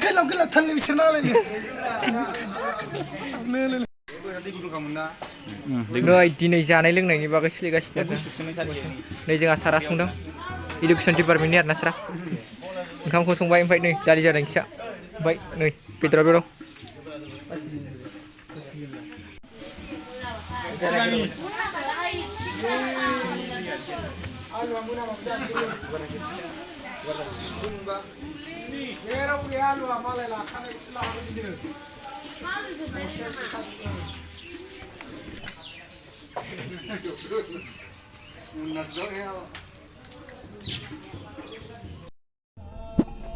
गोलाव थारलै बिसोर नालाय नै दिनै जानाय लोंनायनि बागै सोलिगासिनो नै जोंहा सारा संदों इडुकेसन डिपार्टमेन्टनि आरोना सारा ओंखामखौ संबाय ओमफ्राय नै दालि जादों खिया ओमफ्राय नै बेदरा बेयाव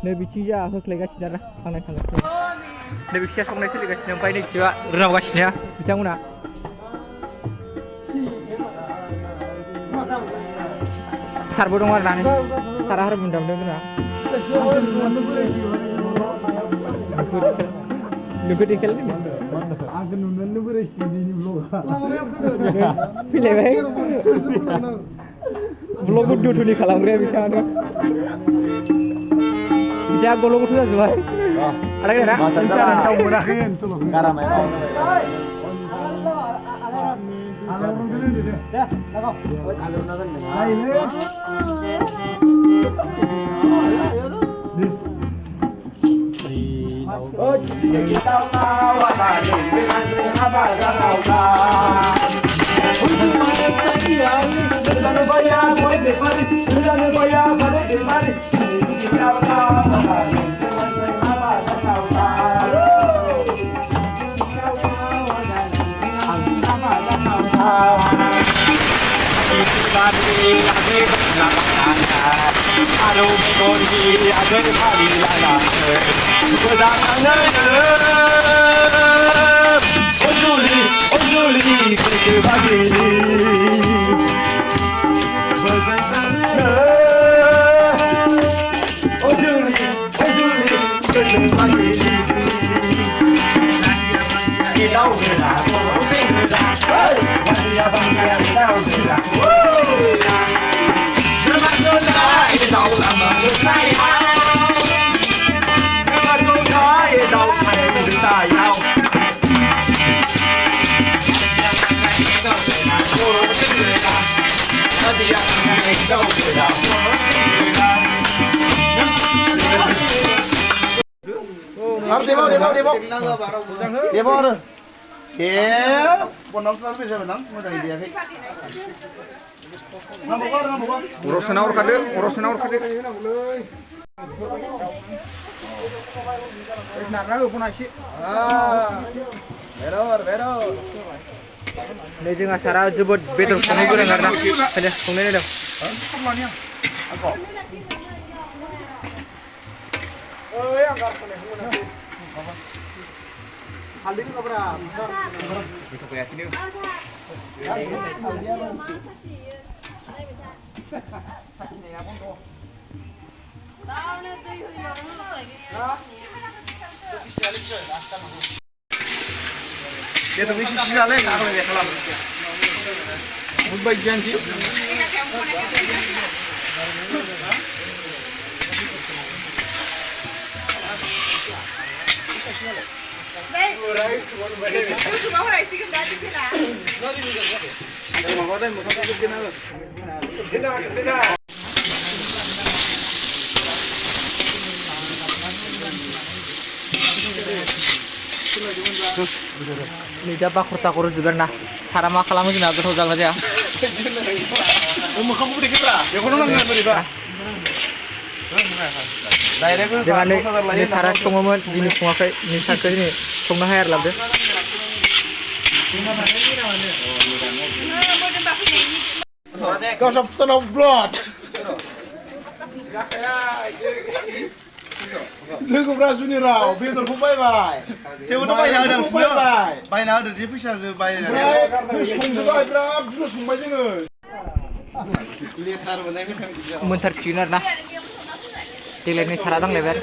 नै बिथिंजा होख्लायगासिनो आरोना थांनाय नै बिथिंजा संनाय सोलिगासिनो ओमफ्राय नै बिथिंआ रावगासिनो बिथांमोना सारबो दं आरोना सारा हारमोन दामदों जोंना नोगोद देखेल आंखौ नुनानै बोरै दिनैनि ब्लगा फैलायबाय ब्लग दुथुनि खालामग्राया बिथाङानो बिथाङा गल' गथ' जाजोब्बाय आरो गेरा दाउ मोनाखै Demo ada. Pondok selalu bisa menang, mudah dia. Urusan orang kade. Benar. Ini juga cara jebut betul संनो गोरों आरोना साजा संनाय नायदों हालदै दङब्रा बेखौ याखिनो साखिनाया बन्द दावनो दै होयो dia tuh isi sisa lek kalau dia kelam buat janji Ini dah bakar takur juga nah. Cara makan lama juga agak jauh aja. Kamu beri kita. Ya kalau nggak beri kita. Dengan ini cara semua jenis semua kayak ini satu ini semua hair lah deh. Kau sampai setengah blood. जोंखौ राजुनि राव बेदरखौ बायबाय थेवबोथ' बायना होदों बायना होदों जे फैसाजों बायनानै संजोबबाय बिराद बुरजा संबाय जोङो लेथार मोननाय मोनथारसिगोन आरो ना देग्लायनि सारा दांलायबाय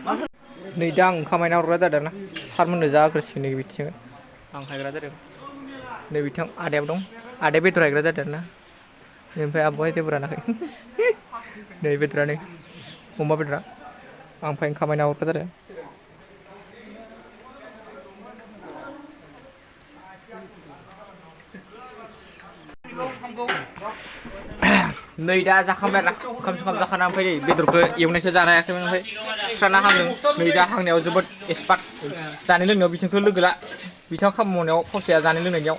आरो नै दा आं खामायना हरग्रा जादों ना सारमोननो जाग्रोसिगोन नै बिथिं आं हायग्रा जादों नै बिथिं आदायाबो दं आदाया बेदर हायग्रा जादों ना ओमफ्राय आब'आ जेबो रानाखै नै बेदरा नै अमा बेदरा आं फाइन खामायना हरग्रा जादों नै दा जाखांबाय आरोना ओंखाम जाखाना ओमफ्राय नै बेदरखौ एवनायखौ जानो हायाखैमोन ओमफ्राय सुस्राना हांदों नै दा हांनायाव जोबोद एक्सपार्ट जानाय लोंनायाव बिथिंथ' लोगो ला बिथिङाव खामानि मावनायाव फावसाया जानाय लोंनायनियाव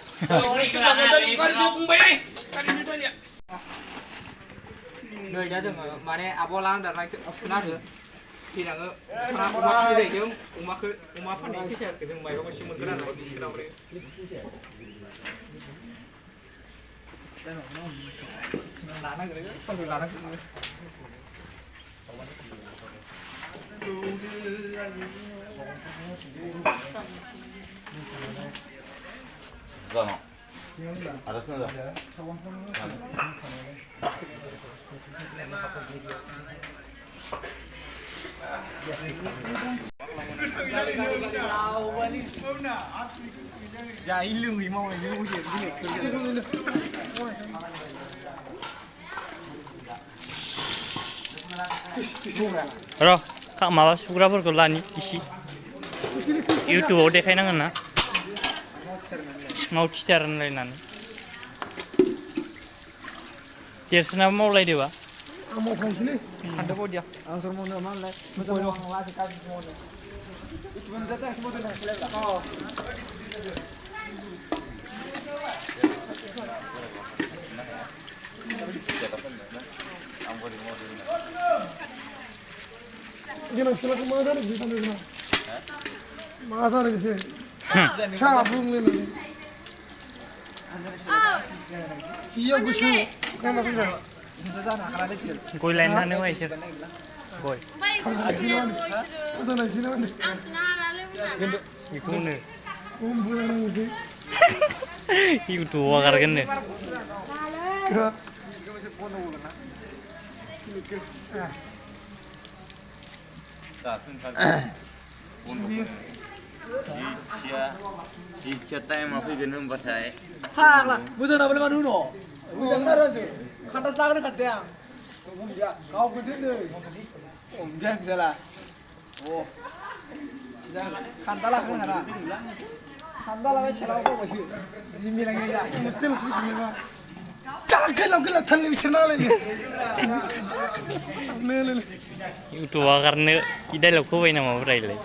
नै दा जोङो माने आब'आ लांदारनाय सुना हो फैनाङो अमा फिसिनाय जाहैदों अमा फाननायनि फैसाखौ जों माइबा मोनसे मोनगोन आरो बिसोराव लानांगोन समजों लानांगोन Vamos. Ahora sí. जायै लोङै मावनायजों र' माबा सुग्राफोरखौ लानि इसे इउटुबाव देखायनांगोन ना मावथिथार होनलायनानै देरसोनाबो मावलायदोबा आं मावखांसैलै सानदों बदिया आं सोर मावनो मा होनलाय मोजां मावनो लासै गाज्रि मावनो इथुबां जाते आं मावदों Gimana setelah kemarin di sana sana? Masa ada sih? Siapa belum ini? Iya gue sih, kan masih ada. Itu sana kalau ada cil. गय लायनो थांनो मा इसोर गय Udah lagi sini mana? बेखौनो Bulan ini. इउटुबाव हगारगोन नो Jicia time apa yang genum batai? Hah lah, bukan apa lima dulu. Bukan mana tu? Kantas lagu ni kata yang. Kau gede ni. Jangan salah. Oh. Jangan kantalah kan ada. Kantalah macam apa macam? Ini lagi ya. Mesti lebih semua. Jangan kalau tan lebih senang lagi. Nih. इउटुबाव हगारनो E डाइलगखौ होबाय नामा ब्रायलाय